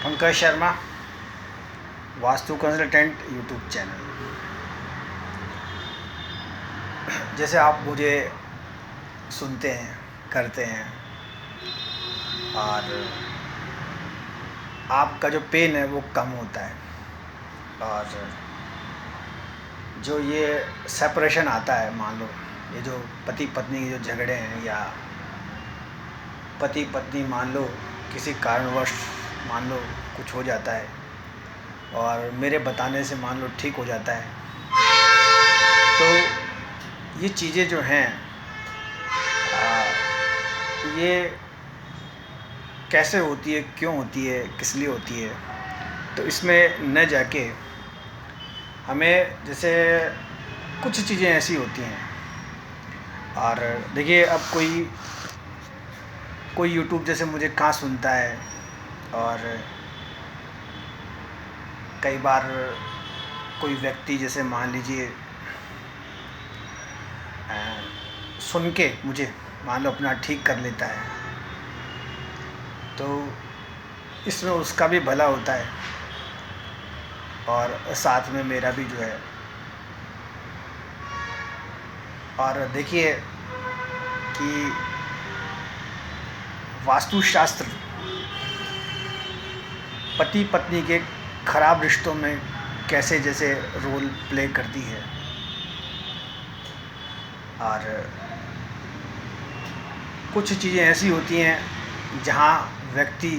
Pankaj Sharma, vastu consultant, YouTube channel. जैसे आप मुझे सुनते हैं, करते हैं, और आपका जो पेन है वो कम होता है। और जो ये सेपरेशन आता है, मान लो ये जो पति पत्नी के जो झगड़े हैं, या पति पत्नी मान लो किसी कारणवश मान लो कुछ हो जाता है और मेरे बताने से मान लो ठीक हो जाता है, तो ये चीज़ें जो हैं ये कैसे होती है, क्यों होती है, किस लिए होती है, तो इसमें न जाके हमें जैसे कुछ चीज़ें ऐसी होती हैं। और देखिए, अब कोई यूट्यूब जैसे मुझे कहाँ सुनता है, और कई बार कोई व्यक्ति जैसे मान लीजिए सुन के मुझे मान लो अपना ठीक कर लेता है, तो इसमें उसका भी भला होता है और साथ में मेरा भी जो है। और देखिए कि वास्तुशास्त्र पति पत्नी के खराब रिश्तों में कैसे जैसे रोल प्ले करती है। और कुछ चीज़ें ऐसी होती हैं जहाँ व्यक्ति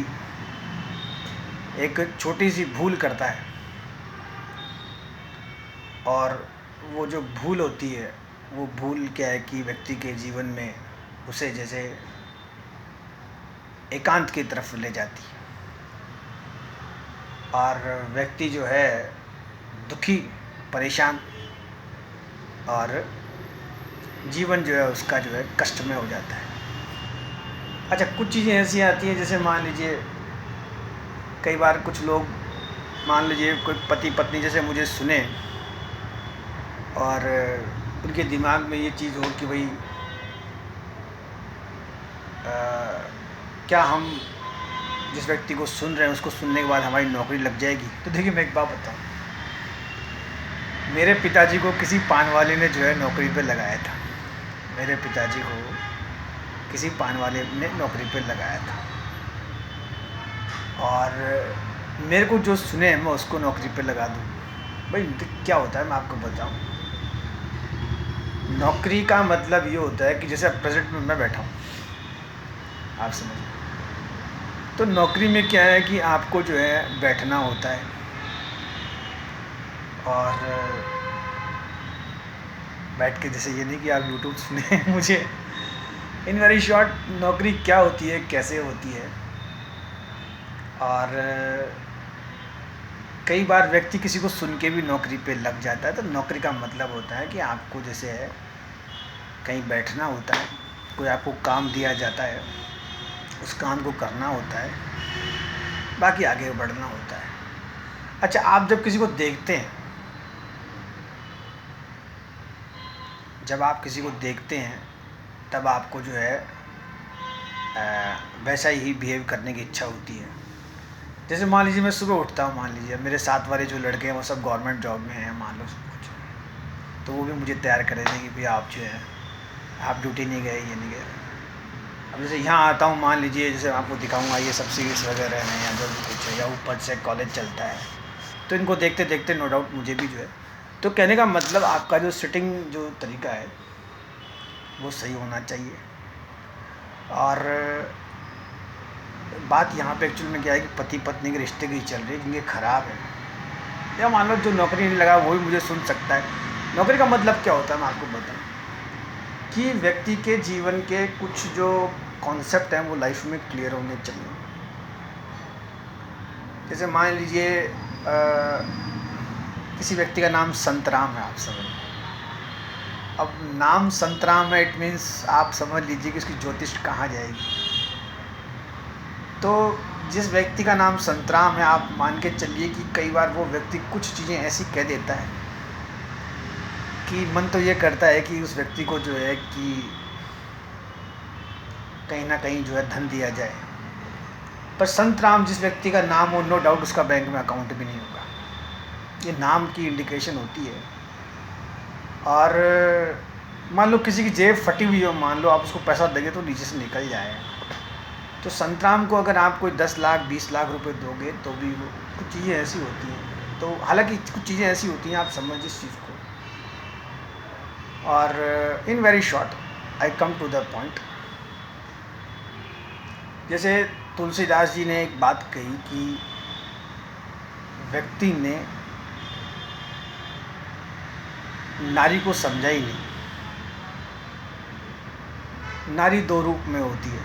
एक छोटी सी भूल करता है, और वो जो भूल होती है वो भूल क्या है कि व्यक्ति के जीवन में उसे जैसे एकांत की तरफ ले जाती है, और व्यक्ति जो है दुखी, परेशान, और जीवन जो है उसका जो है कष्टमय हो जाता है। अच्छा, कुछ चीज़ें ऐसी आती हैं जैसे मान लीजिए कई बार कुछ लोग, मान लीजिए कोई पति पत्नी जैसे मुझे सुने और उनके दिमाग में ये चीज़ हो कि भाई क्या हम जिस व्यक्ति को सुन रहे हैं उसको सुनने के बाद हमारी नौकरी लग जाएगी। तो देखिए, मैं एक बात बताऊँ, मेरे पिताजी को किसी पान वाले ने जो है नौकरी पे लगाया था। मेरे पिताजी को किसी पान वाले ने नौकरी पे लगाया था, और मेरे को जो सुने मैं उसको नौकरी पे लगा दूँ। भाई क्या होता है मैं आपको बताऊँ, नौकरी का मतलब ये होता है कि जैसे प्रेजेंट में मैं बैठा हूँ, आप समझिए, तो नौकरी में क्या है कि आपको जो है बैठना होता है, और बैठ के जैसे ये नहीं कि आप यूट्यूब सुने मुझे। इन वेरी शॉर्ट, नौकरी क्या होती है, कैसे होती है। और कई बार व्यक्ति किसी को सुन के भी नौकरी पे लग जाता है। तो नौकरी का मतलब होता है कि आपको जैसे है कहीं बैठना होता है, कोई आपको काम दिया जाता है, उस काम को करना होता है, बाकी आगे बढ़ना होता है। अच्छा, आप जब किसी को देखते हैं, जब आप किसी को देखते हैं तब आपको जो है वैसा ही बिहेव करने की इच्छा होती है। जैसे मान लीजिए मैं सुबह उठता हूँ, मान लीजिए मेरे साथ वाले जो लड़के हैं वो सब गवर्नमेंट जॉब में हैं, मान लो सब कुछ, तो वो भी मुझे तैयार कर देते हैं कि भैया आप जो है आप ड्यूटी नहीं गए, ये नहीं गए। अब जैसे यहाँ आता हूँ, मान लीजिए जैसे आपको दिखाऊंगा ये सब सीरीज़ वगैरह हैं या जो भी कुछ है, या ऊपर से कॉलेज चलता है, तो इनको देखते देखते नो डाउट मुझे भी जो है। तो कहने का मतलब आपका जो सिटिंग जो तरीका है वो सही होना चाहिए। और बात यहाँ पे एक्चुअल में क्या है कि पति पत्नी के रिश्ते की चल रही है, जिनके ख़राब है, या मान लो जो नौकरी नहीं लगा वो भी मुझे सुन सकता है। नौकरी का मतलब क्या होता है मैं आपको बताऊँ, कि व्यक्ति के जीवन के कुछ जो कॉन्सेप्ट हैं वो लाइफ में क्लियर होने चाहिए। जैसे मान लीजिए किसी व्यक्ति का नाम संतराम है, आप समझ, अब नाम संतराम है, इट मीन्स आप समझ लीजिए कि उसकी ज्योतिष कहाँ जाएगी। तो जिस व्यक्ति का नाम संतराम है, आप मान के चलिए कि कई बार वो व्यक्ति कुछ चीज़ें ऐसी कह देता है कि मन तो ये करता है कि उस व्यक्ति को जो है कि कहीं ना कहीं जो है धन दिया जाए। पर संत राम जिस व्यक्ति का नाम हो, नो डाउट उसका बैंक में अकाउंट भी नहीं होगा। ये नाम की इंडिकेशन होती है। और मान लो किसी की जेब फटी हुई हो, मान लो आप उसको पैसा देंगे तो नीचे से निकल जाएगा। तो संतराम को अगर आप कोई 10 लाख 20 लाख रुपए दोगे तो भी वो कुछ चीज़ें ऐसी होती हैं। तो हालांकि कुछ चीज़ें ऐसी होती हैं, आप समझिए इस चीज़ को। और in very short I come to the point. जैसे तुलसीदास जी ने एक बात कही कि व्यक्ति ने नारी को समझा ही नहीं। नारी दो रूप में होती है,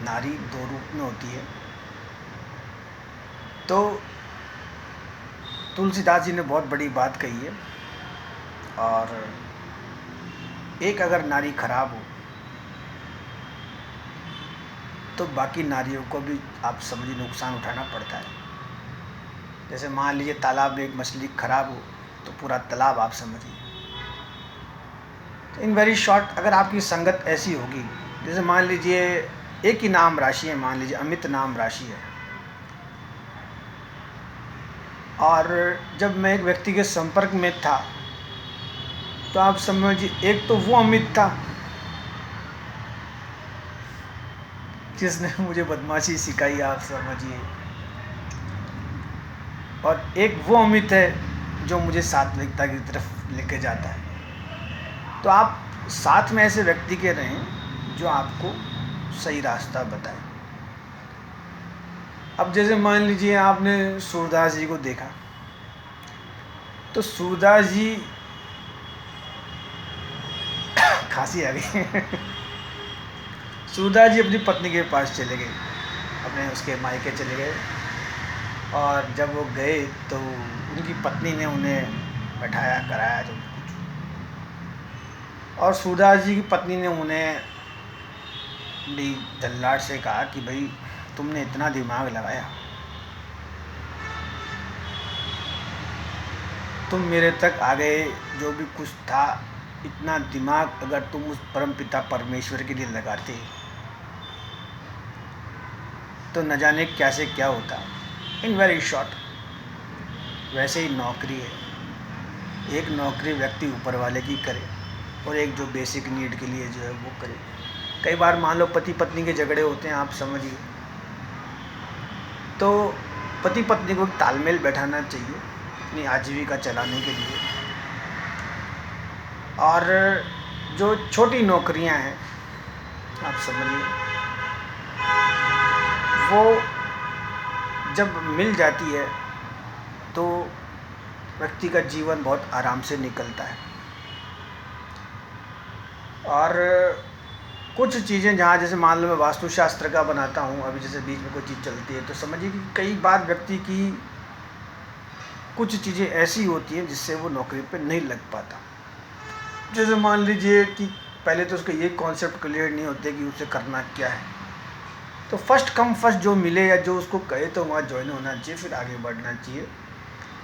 नारी दो रूप में होती है। तो तुलसीदास जी ने बहुत बड़ी बात कही है। और एक अगर नारी खराब हो तो बाकी नारियों को भी आप समझिए नुकसान उठाना पड़ता है। जैसे मान लीजिए तालाब में एक मछली खराब हो तो पूरा तालाब आप समझिए। तो इन वेरी शॉर्ट अगर आपकी संगत ऐसी होगी, जैसे मान लीजिए एक ही नाम राशि है, मान लीजिए अमित नाम राशि है, और जब मैं एक व्यक्ति के संपर्क में था तो आप समझिए एक तो वो अमित था जिसने मुझे बदमाशी सिखाई, आप समझिए, और एक वो अमित है जो मुझे सात्विकता की तरफ लेके जाता है। तो आप साथ में ऐसे व्यक्ति के रहें जो आपको सही रास्ता बताए। अब जैसे मान लीजिए आपने सूरदास जी को देखा, तो सूरदास जी खांसी आ गई सूरदास जी अपनी पत्नी के पास चले गए, अपने उसके मायके चले गए। और जब वो गए तो उनकी पत्नी ने उन्हें बैठाया कराया जो कुछ, और सूरदास जी की पत्नी ने उन्हें बड़ी जल्लाट से कहा कि भाई तुमने इतना दिमाग लगाया, तुम मेरे तक आ गए, जो भी कुछ था इतना दिमाग अगर तुम उस परमपिता परमेश्वर के लिए लगाते तो न जाने क्या से क्या होता। इन वेरी शॉर्ट वैसे ही नौकरी है, एक नौकरी व्यक्ति ऊपर वाले की करे और एक जो बेसिक नीड के लिए जो है वो करे। कई बार मान लो पति पत्नी के झगड़े होते हैं, आप समझिए, तो पति पत्नी को तालमेल बैठाना चाहिए अपनी आजीविका चलाने के लिए। और जो छोटी नौकरियां हैं आप समझिए, वो जब मिल जाती है तो व्यक्ति का जीवन बहुत आराम से निकलता है। और कुछ चीज़ें जहाँ जैसे मान लो मैं वास्तुशास्त्र का बनाता हूँ, अभी जैसे बीच में कोई चीज़ चलती है तो समझिए कि कई बार व्यक्ति की कुछ चीज़ें ऐसी होती हैं जिससे वो नौकरी पे नहीं लग पाता। जैसे मान लीजिए कि पहले तो उसके ये कॉन्सेप्ट क्लियर नहीं होते कि उसे करना क्या है, तो फर्स्ट कम फर्स्ट जो मिले या जो उसको कहे तो वहाँ ज्वाइन होना चाहिए, फिर आगे बढ़ना चाहिए।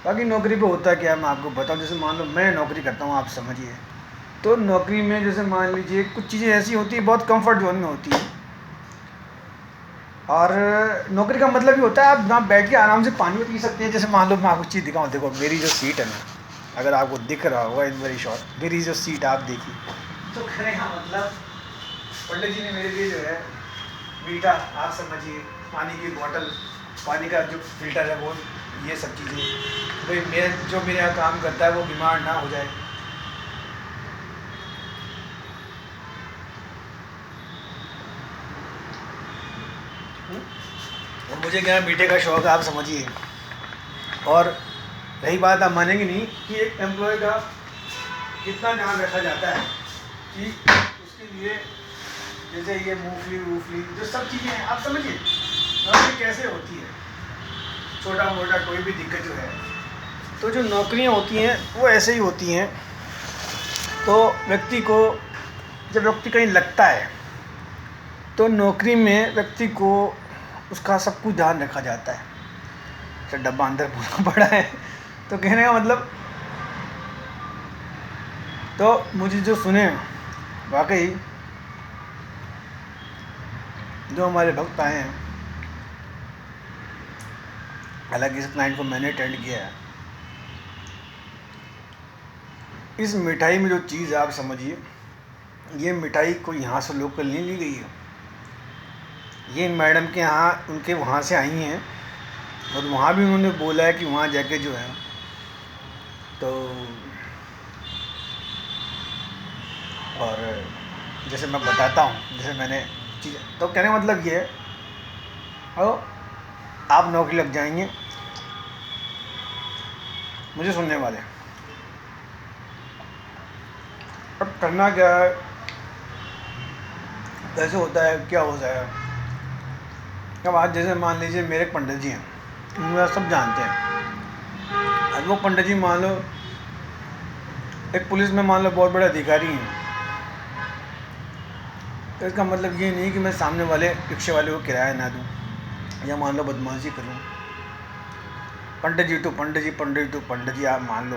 बाकी नौकरी पे होता क्या है मैं आपको बताऊँ। जैसे मान लो मैं नौकरी करता हूँ, आप समझिए, तो नौकरी में जैसे मान लीजिए कुछ चीज़ें ऐसी होती है बहुत कंफर्ट जोन में होती है। और नौकरी का मतलब ये होता है आप जहाँ बैठ के आराम से पानी पी सकते हैं। जैसे मान लो मैं आपको चीज़ दिखाऊँ, देखो मेरी जो सीट है ना, अगर आपको दिख रहा होगा इन वेरी शॉर्ट, मेरी जो सीट आप देखिए, तो कहने का मतलब पंडित जी ने मेरे लिए जो है मीठा, आप समझिए, पानी की बोतल, पानी का जो फिल्टर है वो, ये सब चीज़ें, भाई मेरे यहाँ काम करता है वो बीमार ना हो जाए। और मुझे क्या मीठे का शौक है, आप समझिए। और रही बात, आप मानेंगे नहीं कि एक एम्प्लॉय का कितना ध्यान रखा जाता है कि उसके लिए जैसे ये मूंगफली वूफली जो सब चीज़ें हैं, आप समझिए नौकरी कैसे होती है, छोटा मोटा कोई भी दिक्कत जो है, तो जो नौकरियां होती हैं वो ऐसे ही होती हैं। तो व्यक्ति को जब व्यक्ति कहीं लगता है तो नौकरी में व्यक्ति को उसका सब कुछ ध्यान रखा जाता है। तो डब्बा अंदर पूरा पड़ा है, तो कहने का मतलब, तो मुझे जो सुने वाकई जो हमारे भक्त आए हैं हालांकि इस क्लाइंट को मैंने अटेंड किया है। इस मिठाई में जो चीज़ आप समझिए, ये मिठाई कोई यहाँ से लोकल नहीं ली गई है, ये मैडम के यहाँ उनके वहाँ से आई हैं और वहाँ भी उन्होंने बोला है कि वहाँ जाके जो है तो, और जैसे मैं बताता हूँ, जैसे मैंने चीज़ तो कहने का मतलब ये है, और आप नौकरी लग जाएंगे, मुझे सुनने वाले। अब करना क्या है, कैसे होता है, क्या होता है। अब आज जैसे मान लीजिए मेरे एक पंडित जी हैं, मुझे सब जानते हैं। अब वो पंडित जी मान लो एक पुलिस में मान लो बहुत बड़े अधिकारी हैं, तो इसका मतलब ये नहीं कि मैं सामने वाले रिक्शे वाले को किराया ना दूँ या मान लो बदमाशी करूँ। पंडित जी to Pandit ji, Pandit to पंडित जी आप मान लो।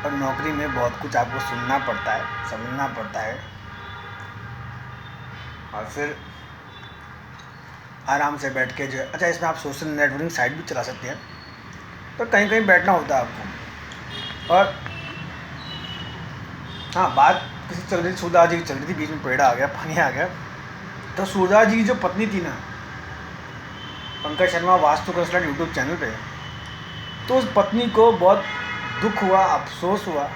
और नौकरी में बहुत कुछ आपको सुनना पड़ता है, समझना पड़ता है, और फिर आराम से बैठ के जो है, अच्छा इसमें आप सोशल नेटवर्किंग साइट भी चला सकते हैं, पर कहीं कहीं बैठना होता है आपको। और हाँ, बात किसी चल रही, सूरदास जी की चल रही थी, बीच में पेड़ आ गया, पानी आ गया। तो सूरदास जी की जो पत्नी थी ना, Pankaj Sharma vastu consultant YouTube channel पे, तो उस पत्नी को बहुत दुख हुआ, अफसोस हुआ।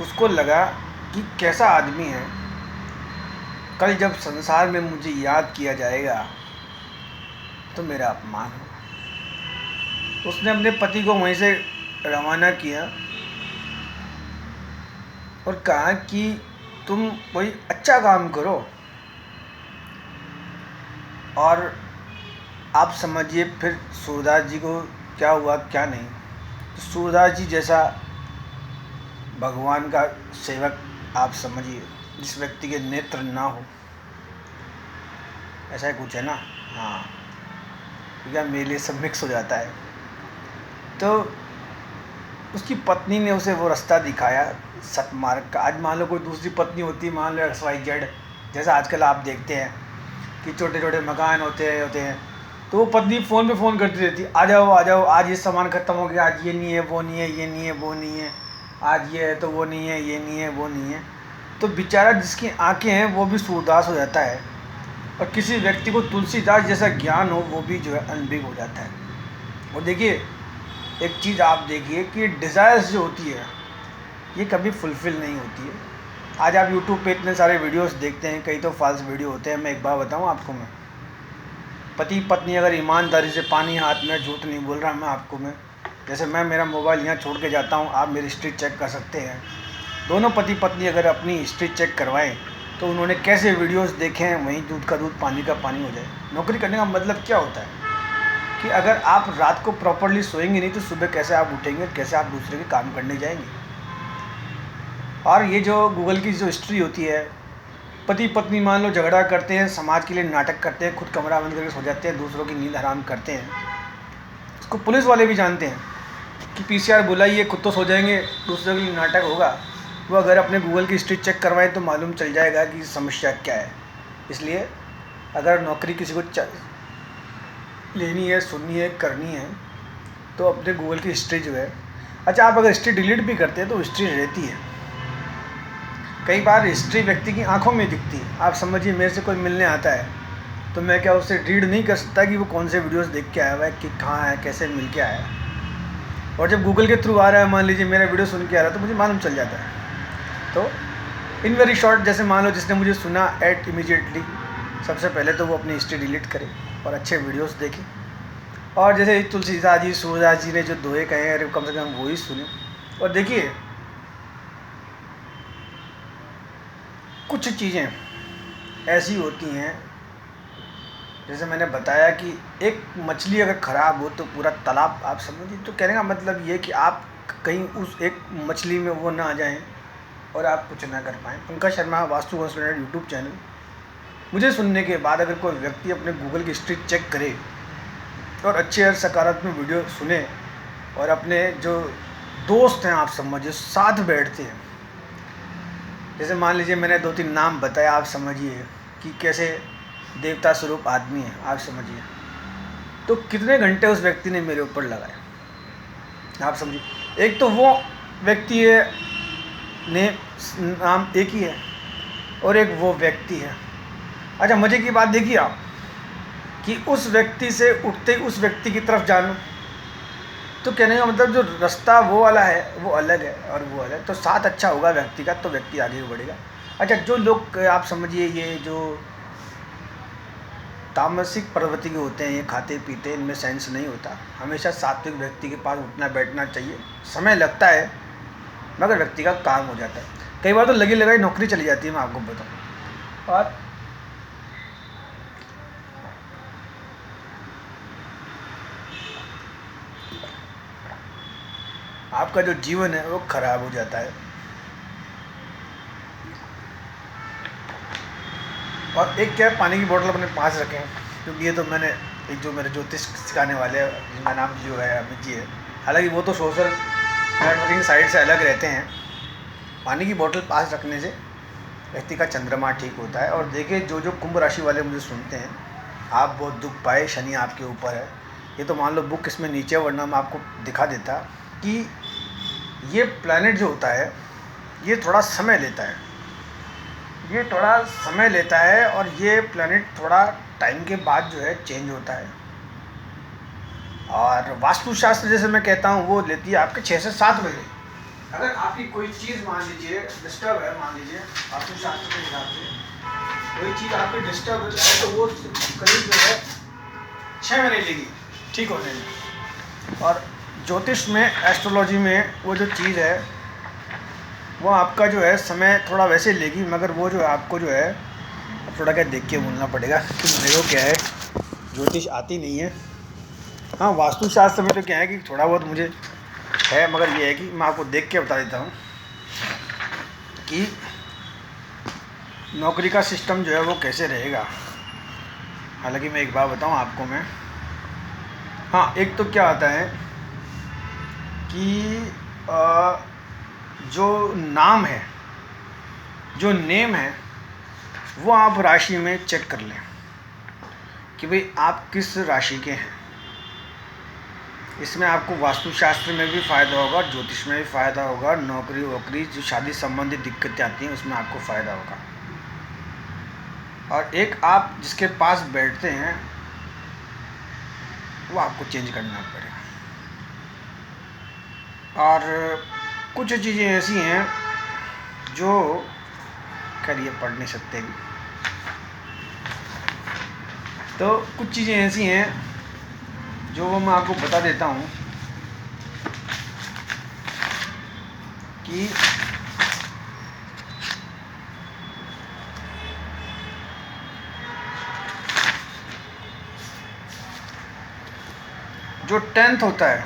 उसको लगा कि कैसा आदमी है, कल जब संसार में मुझे याद किया जाएगा तो मेरा अपमान हो। उसने अपने पति को वहीं से रवाना किया और कहा कि तुम कोई अच्छा काम करो। और आप समझिए फिर सूरदास जी को क्या हुआ क्या नहीं। तो सूरदास जी जैसा भगवान का सेवक आप समझिए, जिस व्यक्ति के नेत्र ना हो, ऐसा ही कुछ है ना। हाँ, क्या मेरे लिए सब मिक्स हो जाता है। तो उसकी पत्नी ने उसे वो रास्ता दिखाया सतमार्ग का। आज मान लो कोई दूसरी पत्नी होती, मान लो XYZ, जैसा आजकल आप देखते हैं कि छोटे छोटे मकान होते हैं, तो वो पत्नी फ़ोन पे फ़ोन करती रहती, आ जाओ आ जाओ, आज ये सामान ख़त्म हो गया, आज ये नहीं है वो नहीं है, ये नहीं है वो नहीं है, आज ये है तो वो नहीं है, ये नहीं है वो नहीं है। तो बेचारा जिसकी आंखें हैं वो भी सूरदास हो जाता है, और किसी व्यक्ति को तुलसीदास जैसा ज्ञान हो वो भी जो है अनभिज्ञ हो जाता है। और देखिए एक चीज़ आप देखिए कि डिज़ायर्स जो होती है ये कभी फुलफ़िल नहीं होती है। आज आप YouTube पे इतने सारे वीडियोस देखते हैं, कई तो फॉल्स वीडियो होते हैं। मैं एक बात बताऊं आपको, मैं पति पत्नी अगर ईमानदारी से, पानी हाथ में, झूठ नहीं बोल रहा मैं आपको, मैं जैसे मैं मेरा मोबाइल यहाँ छोड़ के जाता हूँ, आप मेरी हिस्ट्री चेक कर सकते हैं। दोनों पति पत्नी अगर अपनी हिस्ट्री चेक करवाएं तो उन्होंने कैसे वीडियोस देखे हैं, वहीं दूध का दूध पानी का पानी हो जाए। नौकरी करने का मतलब क्या होता है कि अगर आप रात को प्रॉपरली सोएंगे नहीं तो सुबह कैसे आप उठेंगे, कैसे आप दूसरे के काम करने जाएंगे। और ये जो गूगल की जो हिस्ट्री होती है, पति पत्नी मान लो झगड़ा करते हैं, समाज के लिए नाटक करते हैं, खुद कमरा बंद करके सो जाते हैं, दूसरों की नींद हराम करते हैं। इसको पुलिस वाले भी जानते हैं कि PCR बुलाइए, खुद तो सो जाएंगे, दूसरों के लिए नाटक होगा। वो अगर अपने गूगल की हिस्ट्री चेक करवाएं तो मालूम चल जाएगा कि समस्या क्या है। इसलिए अगर नौकरी किसी को लेनी है, सुननी है, करनी है, तो अपने गूगल की हिस्ट्री जो है, अच्छा आप अगर हिस्ट्री डिलीट भी करते हैं तो हिस्ट्री रहती है। कई बार हिस्ट्री व्यक्ति की आंखों में दिखती है। आप समझिए मेरे से कोई मिलने आता है तो मैं क्या उससे रीड नहीं कर सकता कि वो कौन से वीडियोस देख के आया हुआ है, कि कहाँ है, कैसे मिल के आया है। और जब गूगल के थ्रू आ रहा है, मान लीजिए मेरा वीडियो सुन के आ रहा है, तो मुझे मालूम चल जाता है। तो इन वेरी शॉर्ट, जैसे मान लो जिसने मुझे सुना एट इमीडिएटली, सबसे पहले तो वो अपनी हिस्ट्री डिलीट करे और अच्छे वीडियोस देखे। और जैसे तुलसीदास जी, सूरदास जी ने जो दोहे कहे हैं, कम से कम वो ही सुने। और देखिए कुछ चीज़ें ऐसी होती हैं, जैसे मैंने बताया कि एक मछली अगर ख़राब हो तो पूरा तालाब, आप समझिए। तो कहने का मतलब ये कि आप कहीं उस एक मछली में वो ना आ जाएं और आप कुछ ना कर पाएँ। Pankaj Sharma vastu consultant YouTube channel, मुझे सुनने के बाद अगर कोई व्यक्ति अपने गूगल की हिस्ट्री चेक करे और अच्छे और सकारात्मक वीडियो सुने, और अपने जो दोस्त हैं आप समझिए साथ बैठते हैं, जैसे मान लीजिए मैंने 2-3 नाम बताया, आप समझिए कि कैसे देवता स्वरूप आदमी है, आप समझिए। तो कितने घंटे उस व्यक्ति ने मेरे ऊपर लगाए, आप समझिए। एक तो वो व्यक्ति है, ने नाम एक ही है, और एक वो व्यक्ति है। अच्छा, मज़े की बात देखिए आप कि उस व्यक्ति से उठते ही उस व्यक्ति की तरफ जाना, तो कहने का मतलब जो रास्ता वो वाला है वो अलग है और वो अलग, तो साथ अच्छा होगा व्यक्ति का तो व्यक्ति आगे बढ़ेगा। अच्छा, जो लोग आप समझिए ये जो तामसिक प्रवृत्ति के होते हैं, ये खाते पीते, इनमें सेंस नहीं होता। हमेशा सात्विक व्यक्ति के पास उठना बैठना चाहिए। समय लगता है मगर व्यक्ति का काम हो जाता है। कई बार तो लगी लगाई नौकरी चली जाती है, मैं आपको बताऊँ। और आपका जो जीवन है वो खराब हो जाता है। और एक क्या, पानी की बोतल अपने पास रखें, क्योंकि ये तो मैंने एक जो मेरे ज्योतिष सिखाने वाले हैं जिनका नाम जो है अमित जी है, हालांकि वो तो सोशल नेटवर्किंग साइट से अलग रहते हैं। पानी की बोतल पास रखने से व्यक्ति का चंद्रमा ठीक होता है। और देखिए, जो जो कुंभ राशि वाले मुझे सुनते हैं, आप बहुत दुख पाए, शनि आपके ऊपर है, ये तो मान लो बुक इसमें नीचे, वरना मैं आपको दिखा देता कि ये प्लैनेट जो होता है ये थोड़ा समय लेता है, ये थोड़ा समय लेता है, और ये प्लैनेट थोड़ा टाइम के बाद जो है चेंज होता है। और वास्तुशास्त्र जैसे मैं कहता हूँ वो लेती है आपके 6 से 7 बजे। अगर आपकी कोई चीज़ मान लीजिए डिस्टर्ब है, मान लीजिए वास्तुशास्त्र के हिसाब से कोई चीज़ आपकी डिस्टर्ब है, तो वो करीब जो है 6 महीने लेगी ठीक होने में। और ज्योतिष में, एस्ट्रोलॉजी में वो जो चीज़ है वो आपका जो है समय थोड़ा वैसे लेगी, मगर वो जो है आपको जो है थोड़ा क्या देख के बोलना पड़ेगा कि मेरे को क्या है ज्योतिष आती नहीं है। हाँ, वास्तुशास्त्र में तो क्या है कि थोड़ा बहुत मुझे है, मगर ये है कि मैं आपको देख के बता देता हूँ कि नौकरी का सिस्टम जो है वो कैसे रहेगा। हालांकि मैं एक बात बताऊँ आपको मैं, हाँ, एक तो क्या आता है कि जो नाम है, जो नेम है, वो आप राशि में चेक कर लें कि भाई आप किस राशि के हैं। इसमें आपको वास्तुशास्त्र में भी फ़ायदा होगा, ज्योतिष में भी फ़ायदा होगा, नौकरी वोकरी जो शादी संबंधी दिक्कतें आती हैं उसमें आपको फ़ायदा होगा। और एक आप जिसके पास बैठते हैं वो आपको चेंज करना पड़ेगा। और कुछ चीज़ें ऐसी हैं जो खैर ये पढ़ नहीं सकते भी, तो कुछ चीज़ें ऐसी हैं जो मैं आपको बता देता हूँ कि जो 10th होता है,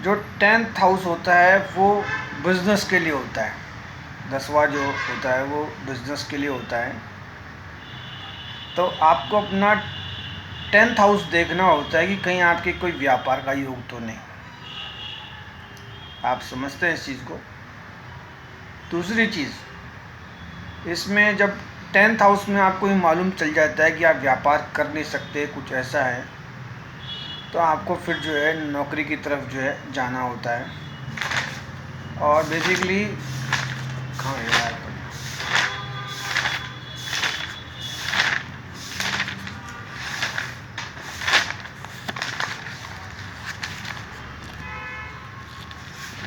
जो 10th हाउस होता है वो बिज़नेस के लिए होता है। 10वां जो होता है वो बिज़नेस के लिए होता है। तो आपको अपना 10th हाउस देखना होता है कि कहीं आपके कोई व्यापार का योग तो नहीं। आप समझते हैं इस चीज़ को। दूसरी चीज़, इसमें जब 10th हाउस में आपको ये मालूम चल जाता है कि आप व्यापार कर नहीं सकते, कुछ ऐसा है, तो आपको फिर जो है नौकरी की तरफ जो है जाना होता है। और बेसिकली कहाँ है यार,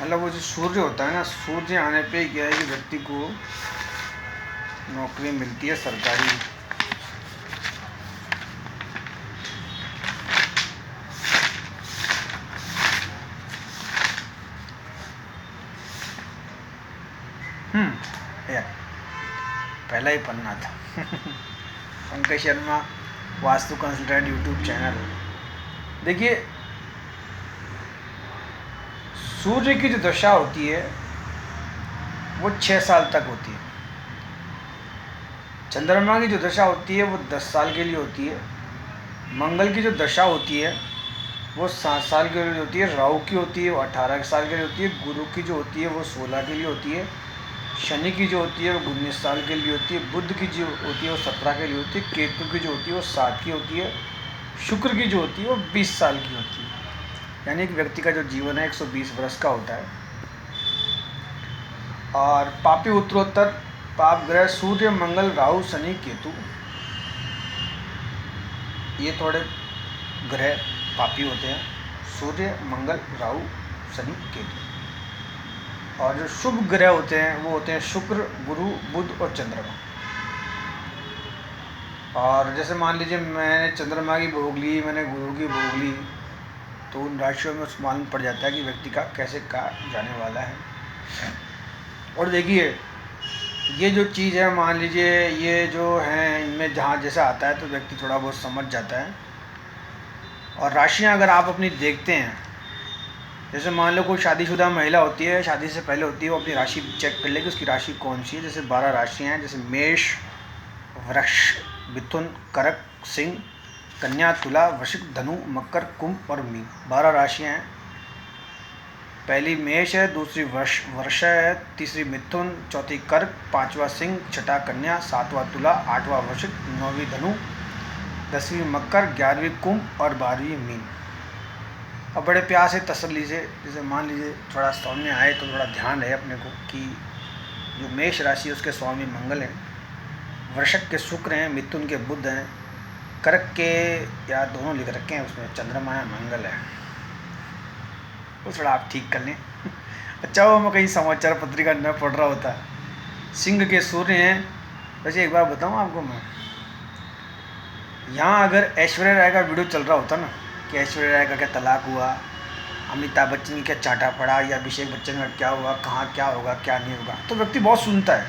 मतलब वो जो सूर्य होता है ना, सूर्य आने पे क्या है कि व्यक्ति को नौकरी मिलती है सरकारी। यार पहला ही पन्ना था। Pankaj Sharma vastu consultant YouTube channel. देखिए, सूर्य की जो दशा होती है वो 6 साल तक होती है। चंद्रमा की जो दशा होती है वो 10 साल के लिए होती है। मंगल की जो दशा होती है वो 7 साल के लिए होती है। राहु की होती है वो 18 साल के लिए होती है। गुरु की जो होती है वो 16 के लिए होती है। शनि की जो होती है वो 19 साल के लिए होती है। बुध की जो होती है वो 17 के लिए होती है। केतु की जो होती है वो 7 की होती है। शुक्र की जो होती है वो 20 साल की होती है, यानी एक व्यक्ति का जो जीवन है 120 वर्ष का होता है। और पापी उत्तरोत्तर पाप ग्रह सूर्य मंगल राहु शनि केतु, ये थोड़े ग्रह पापी होते हैं, सूर्य मंगल राहु शनि केतु। और जो शुभ ग्रह होते हैं वो होते हैं शुक्र गुरु बुध और चंद्रमा। और जैसे मान लीजिए मैंने चंद्रमा की भोग ली, मैंने गुरु की भोग ली, तो उन राशियों में मालूम पड़ जाता है कि व्यक्ति का कैसे का जाने वाला है। और देखिए ये जो चीज़ है, मान लीजिए ये जो है इनमें जहाँ जैसा आता है तो व्यक्ति थोड़ा बहुत समझ जाता है। और राशियाँ अगर आप अपनी देखते हैं, जैसे मान लो कोई शादीशुदा महिला होती है, शादी से पहले होती है, वो अपनी राशि चेक कर लेगी उसकी राशि कौन सी है। जैसे 12 राशियाँ हैं, जैसे मेष वृक्ष मिथुन कर्क सिंह कन्या तुला वृश्चिक धनु मकर कुंभ और मीन, 12 राशियाँ हैं। पहली मेष है, दूसरी वर्षा है, तीसरी मिथुन, चौथी कर्क, पांचवा सिंह, छठा कन्या, सातवां तुला, आठवां वृश्चिक, नौवीं धनु, 10वीं मकर, 11वीं कुंभ और 12वीं मीन। अब बड़े प्यार से तसल्ली से, जैसे मान लीजिए थोड़ा सामने आए तो थोड़ा ध्यान रहे अपने को कि जो मेष राशि है उसके स्वामी मंगल हैं, वृषभ के शुक्र हैं, मिथुन के बुध हैं, कर्क के या दोनों लिख रखे हैं उसमें चंद्रमा है, मंगल है। वो थोड़ा आप ठीक कर लें। अच्छा वो मैं कहीं समाचार पत्रिका न पढ़ रहा होता। सिंह के सूर्य हैं। वैसे एक बार बताऊँ आपको मैं, यहाँ अगर ऐश्वर्या राय का वीडियो चल रहा होता ना कि ऐश्वर्या राय का क्या तलाक हुआ, अमिताभ बच्चन की क्या चाटा पड़ा, या अभिषेक बच्चन का क्या हुआ, कहाँ क्या होगा क्या नहीं होगा, तो व्यक्ति बहुत सुनता है।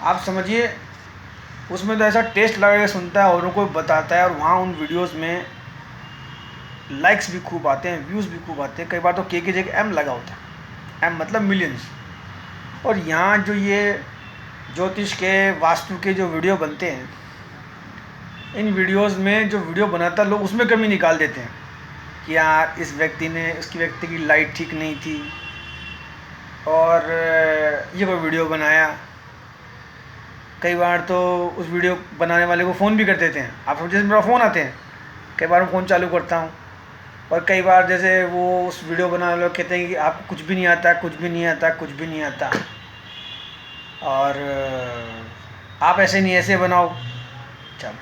आप समझिए उसमें तो ऐसा टेस्ट लगा के सुनता है, औरों को बताता है, और वहाँ उन वीडियोस में लाइक्स भी खूब आते हैं, व्यूज़ भी खूब आते हैं। कई बार तो के जगह एम लगा होता है, एम मतलब मिलियंस। और यहाँ जो ये ज्योतिष के वास्तु के जो वीडियो बनते हैं, इन वीडियोस में जो वीडियो बनाता है लोग उसमें कमी निकाल देते हैं कि यार इस व्यक्ति ने, उसकी व्यक्ति की लाइट ठीक नहीं थी और ये कोई वीडियो बनाया। कई बार तो उस वीडियो बनाने वाले को फ़ोन भी कर देते हैं। आप समझे मेरा फ़ोन आते हैं, कई बार मैं फ़ोन चालू करता हूँ, और कई बार जैसे वो उस वीडियो बनाने वाले कहते हैं कि आपको कुछ भी नहीं आता, कुछ भी नहीं आता, कुछ भी नहीं आता, और आप ऐसे नहीं ऐसे बनाओ। चलो,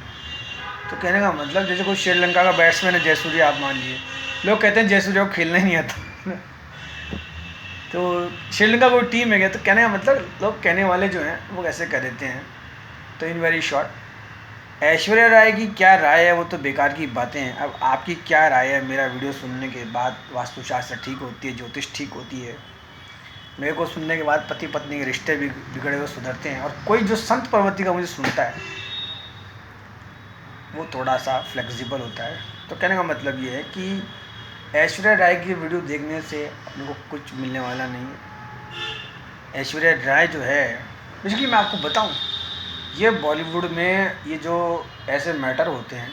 तो कहने का मतलब जैसे कोई श्रीलंका का बैट्समैन है जयसूर्या, आप मान लीजिए, लोग कहते हैं जयसूर्या को खेलना ही नहीं आता। तो श्रीलंका कोई टीम है क्या, तो कहने का मतलब लोग कहने वाले जो हैं वो ऐसे कर देते हैं। तो इन वेरी शॉर्ट, ऐश्वर्या राय की क्या राय है वो तो बेकार की बातें हैं। अब आपकी क्या राय है मेरा वीडियो सुनने के बाद? वास्तुशास्त्र ठीक होती है, ज्योतिष ठीक होती है? मेरे को सुनने के बाद पति पत्नी के रिश्ते भी बिगड़े हुए सुधरते हैं। और कोई जो संत पर्वती का मुझे सुनता है वो थोड़ा सा फ्लेक्सिबल होता है। तो कहने का मतलब ये है कि ऐश्वर्या राय की वीडियो देखने से अपने को कुछ मिलने वाला नहीं है। ऐश्वर्या राय जो है, बेसिकली मैं आपको बताऊं, ये बॉलीवुड में ये जो ऐसे मैटर होते हैं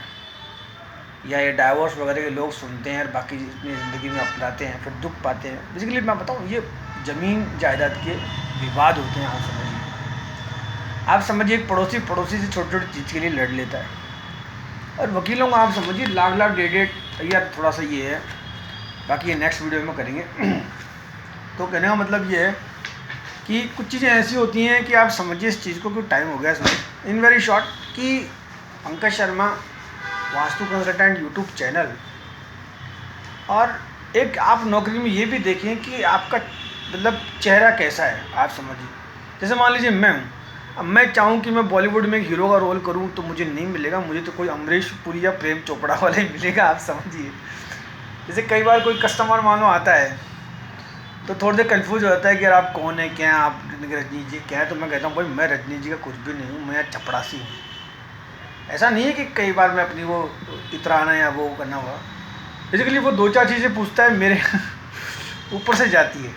या ये डाइवोर्स वगैरह के लोग सुनते हैं और बाकी अपनी ज़िंदगी में अपनाते हैं, फिर दुख पाते हैं। बेसिकली मैं बताऊं, ये ज़मीन जायदाद के विवाद होते हैं। आप समझिए एक पड़ोसी से छोटी छोटी चीज़ के लिए लड़ लेता है, और वकीलों को आप समझिए लाख लाख डेढ़ यार थोड़ा सा ये है, बाकी ये नेक्स्ट वीडियो में करेंगे। तो कहने का मतलब ये है कि कुछ चीज़ें ऐसी होती हैं कि आप समझिए इस चीज़ को कि टाइम हो गया इसमें। इन वेरी शॉर्ट कि Pankaj Sharma vastu consultant YouTube channel, और एक आप नौकरी में ये भी देखें कि आपका मतलब चेहरा कैसा है। आप समझिए जैसे मान लीजिए मैं हूँ, अब मैं चाहूँ कि मैं बॉलीवुड में एक हीरो का रोल करूँ तो मुझे नहीं मिलेगा, मुझे तो कोई अमरीश पुरी या प्रेम चोपड़ा वाला ही मिलेगा। आप समझिए जैसे कई बार कोई कस्टमर मानो आता है तो थोड़ी देर कन्फ्यूज हो जाता है कि यार आप कौन है, क्या हैं आप, रजनी जी क्या है, तो मैं कहता हूँ भाई मैं रजनी जी का कुछ भी नहीं हूँ, मैं चपड़ासी हूँ। ऐसा नहीं है कि कई बार मैं अपनी वो इतराना या वो करना हुआ, बेसिकली वो दो चार चीज़ें पूछता है मेरे ऊपर से जाती है।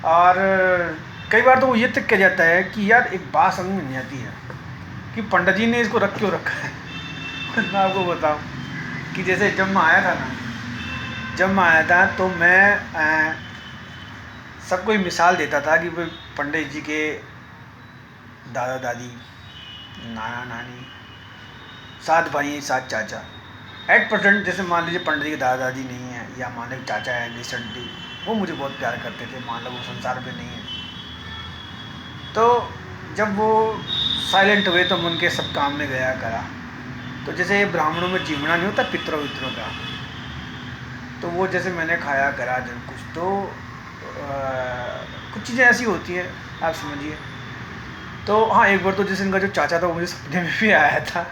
और कई बार तो वो ये तक कह जाता है कि यार एक बात समझ में नहीं आती है कि पंडित जी ने इसको रख क्यों रखा है। मैं आपको बताऊँ कि जैसे जब मैं आया था तो मैं सबको ही मिसाल देता था कि भाई पंडित जी के दादा दादी, नाना नानी, 7 भाई 7 चाचा, एट प्रेजेंट जैसे मान लीजिए पंडित जी के दादा दादी नहीं है या मान लीजिए चाचा है रिसेंटली, वो मुझे बहुत प्यार करते थे, मान लो वो संसार में नहीं है, तो जब वो साइलेंट हुए तो मैं उनके सब काम में गया करा। तो जैसे ब्राह्मणों में जीवना नहीं होता पितरों वितरों का, तो वो जैसे मैंने खाया करा जब कुछ, तो कुछ चीज़ें ऐसी होती हैं आप समझिए। तो हाँ, एक बार तो जैसे इनका जो चाचा था वो मुझे सपने में भी आया था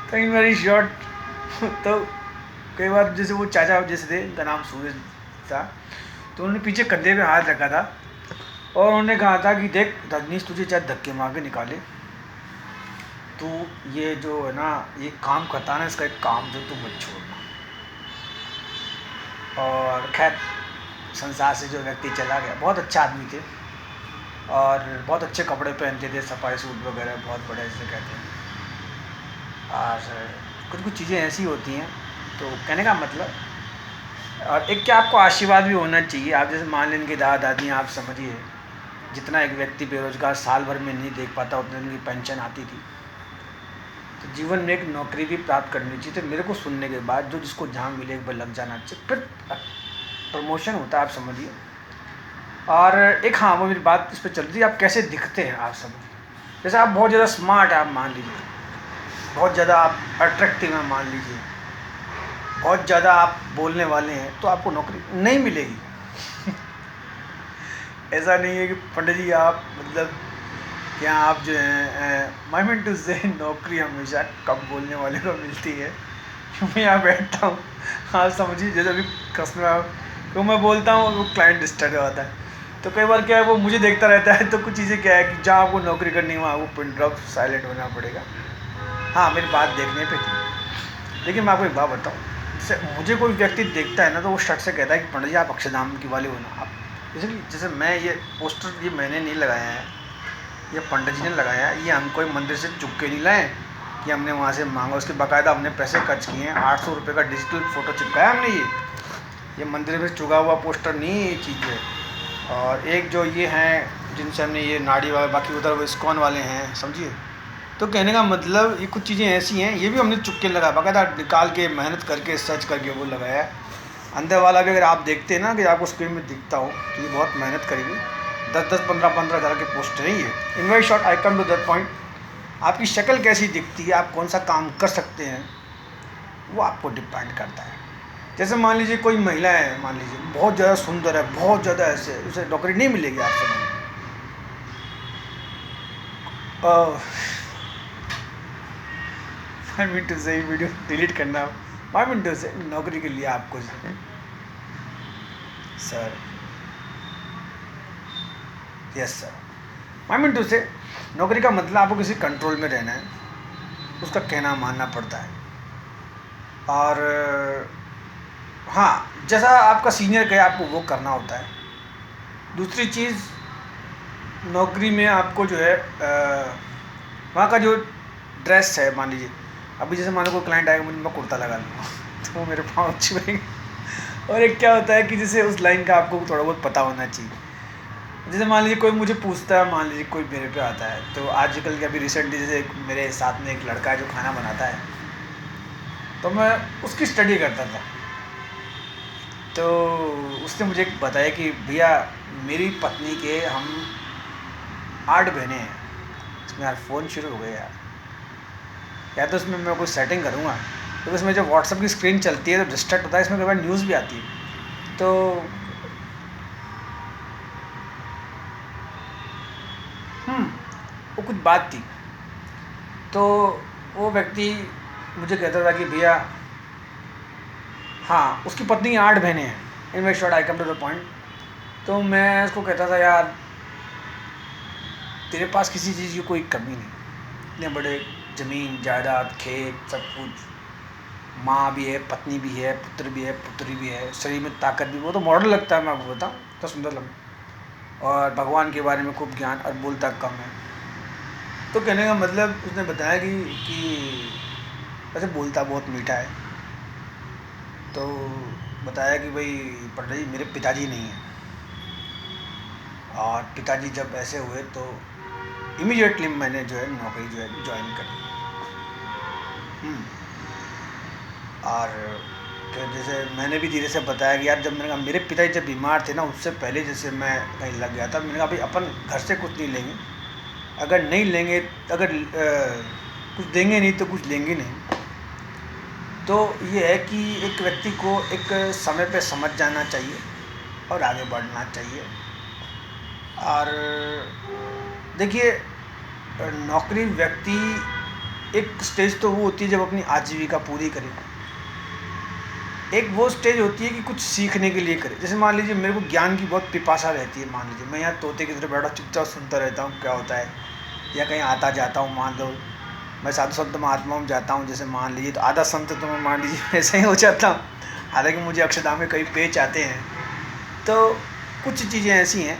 तो इन वेरी शॉर्ट तो कई बार जैसे वो चाचा जैसे थे, इनका नाम सूरज था, तो उन्होंने पीछे कंधे पे हाथ रखा था और उन्होंने कहा था कि देख रजनीश, तुझे चाहे धक्के मार के निकाले, तू ये जो है ना ये काम करता है ना, इसका एक काम जो तू मत छोड़ना। और खैर संसार से जो व्यक्ति चला गया, बहुत अच्छा आदमी थे और बहुत अच्छे कपड़े पहनते थे, सफारी सूट वगैरह बहुत बड़े ऐसे कहते हैं। और कुछ कुछ चीज़ें ऐसी होती हैं, तो कहने का मतलब, और एक क्या आपको आशीर्वाद भी होना चाहिए। आप जैसे मान लें इनके दादा दादी, आप समझिए जितना एक व्यक्ति बेरोजगार साल भर में नहीं देख पाता उतने उनकी पेंशन आती थी, तो जीवन में एक नौकरी भी प्राप्त करनी चाहिए। तो मेरे को सुनने के बाद जो जिसको जहाँ मिले एक बार लग जाना चाहिए, फिर प्रमोशन होता है, आप समझिए। और एक हाँ, वो मेरी बात इस पर चल रही है, आप कैसे दिखते हैं आप समझिए। जैसे आप बहुत ज़्यादा स्मार्ट है, आप मान लीजिए, बहुत ज़्यादा आप अट्रैक्टिव हैं मान लीजिए, बहुत ज़्यादा आप बोलने वाले हैं, तो आपको नौकरी नहीं मिलेगी ऐसा नहीं है कि पंडित जी आप मतलब क्या आप जो हैं माई मीन टू से नौकरी हमेशा कम बोलने वाले को मिलती है। मैं यहाँ बैठता हूँ, आप समझिए, जैसे अभी कस्टमर तो मैं बोलता हूँ वो क्लाइंट डिस्टर्ब होता है, तो कई बार क्या है वो मुझे देखता रहता है, तो कुछ चीज़ें क्या है कि जहाँ आपको नौकरी करनी है वहाँ वो पिन ड्रॉप साइलेंट होना पड़ेगा। हाँ, मेरी बात देखने पे थी, लेकिन मैं आपको एक बात बताऊँ, जैसे मुझे कोई व्यक्ति देखता है ना, तो वो शर्ट से कहता है कि पंडित जी आप अक्षरधाम की वाले हो ना। आप जैसे मैं ये पोस्टर ये मैंने नहीं लगाया है, ये पंडित जी ने लगाया है, ये हम कोई मंदिर से चुप के नहीं लाए कि हमने वहाँ से मांगा, उसके बाकायदा हमने पैसे खर्च किए हैं, 800 रुपये का डिजिटल फ़ोटो चिपकाया हमने। ये मंदिर में चुका हुआ पोस्टर नहीं है ये चीज़ है। और एक जो ये हैं जिनसे हमने ये नाड़ी वाले, बाकी उधर वो इस्कॉन वाले हैं, समझिए। तो कहने का मतलब ये कुछ चीज़ें ऐसी हैं, ये भी हमने चुपके लगाया, बाकायदा निकाल के मेहनत करके सर्च करके वो लगाया है। अंदर वाला भी अगर आप देखते हैं ना कि आपको स्क्रीन में दिखता हो, तो ये बहुत मेहनत करेंगे, 10-10, 15-15 हज़ार के पोस्टर हैं ये। In very short I come to that point, आपकी शक्ल कैसी दिखती है, आप कौन सा काम कर सकते हैं, वो आपको डिपेंड करता है। जैसे मान लीजिए कोई महिला है, मान लीजिए बहुत ज़्यादा सुंदर है, बहुत ज़्यादा ऐसे, उसे नौकरी नहीं मिलेगी आपसे। I mean to say video delete करना, आई मीन टू से नौकरी के लिए आपको sir, yes sir, I mean to say नौकरी का मतलब आपको किसी कंट्रोल में रहना है, उसका कहना मानना पड़ता है। और हाँ, जैसा आपका सीनियर कहे आपको वो करना होता है। दूसरी चीज़, नौकरी में आपको जो है वहाँ का जो ड्रेस है, मान लीजिए अभी जैसे मान लो कोई क्लाइंट आएगा, मुझे मैं कुर्ता लगा लूँगा तो वो मेरे पाँव छुएंगे। और एक क्या होता है कि जैसे उस लाइन का आपको थोड़ा बहुत पता होना चाहिए। जैसे मान लीजिए कोई मुझे पूछता है, मान लीजिए कोई मेरे पे आता है, तो आजकल के अभी रिसेंटली जैसे मेरे साथ में एक लड़का है जो खाना बनाता है, तो मैं उसकी स्टडी करता था। तो उसने मुझे बताया कि भैया मेरी पत्नी के हम 8 बहनें हैं। इसमें यार फ़ोन शुरू हो गया यार, या तो इसमें मैं कोई सेटिंग करूँगा, तो इसमें जब व्हाट्सअप की स्क्रीन चलती है तो डिस्ट्रैक्ट होता है, इसमें कई बार न्यूज़ भी आती है। तो वो कुछ बात थी, तो वो व्यक्ति मुझे कहता था कि भैया हाँ, उसकी पत्नी की 8 बहनें हैं। In very short I come to the point. तो मैं उसको कहता था यार तेरे पास किसी चीज़ की कोई कमी नहीं, इतने बड़े ज़मीन जायदाद खेत सब कुछ, माँ भी है, पत्नी भी है, पुत्र भी है, पुत्री भी है, शरीर में ताकत भी, वो तो मॉडल लगता है, मैं आपको बताऊँ तो सुंदर लगा, और भगवान के बारे में खूब ज्ञान, और बोलता कम है। तो कहने का मतलब उसने बताया कि वैसे बोलता बहुत मीठा है। तो बताया कि भाई पंडित जी मेरे पिताजी नहीं हैं, और पिताजी जब ऐसे हुए तो इमीडिएटली मैंने जो है नौकरी जो है ज्वाइन करी। और फिर जैसे मैंने भी धीरे से बताया कि यार जब मैंने कहा मेरे पिताजी जब बीमार थे ना उससे पहले जैसे मैं कहीं लग गया था, मैंने कहा भाई अपन घर से कुछ नहीं लेंगे, अगर नहीं लेंगे, अगर कुछ देंगे नहीं तो कुछ लेंगे नहीं। तो ये है कि एक व्यक्ति को एक समय पे समझ जाना चाहिए और आगे बढ़ना चाहिए। और देखिए नौकरी व्यक्ति एक स्टेज तो वो होती है जब अपनी आजीविका पूरी करे, एक वो स्टेज होती है कि कुछ सीखने के लिए करे। जैसे मान लीजिए मेरे को ज्ञान की बहुत पिपासा रहती है, मान लीजिए मैं यहाँ तोते की तरह बैठा चुपचाप सुनता रहता हूँ क्या होता है, या कहीं आता जाता हूँ, मान लो मैं साधु संत महात्मा में जाता हूँ जैसे मान लीजिए, तो आधा संत तो मैं मान लीजिए वैसे ही हो जाता हूँ, हालांकि मुझे अक्षरधाम में कई पेच आते हैं। तो कुछ चीज़ें ऐसी हैं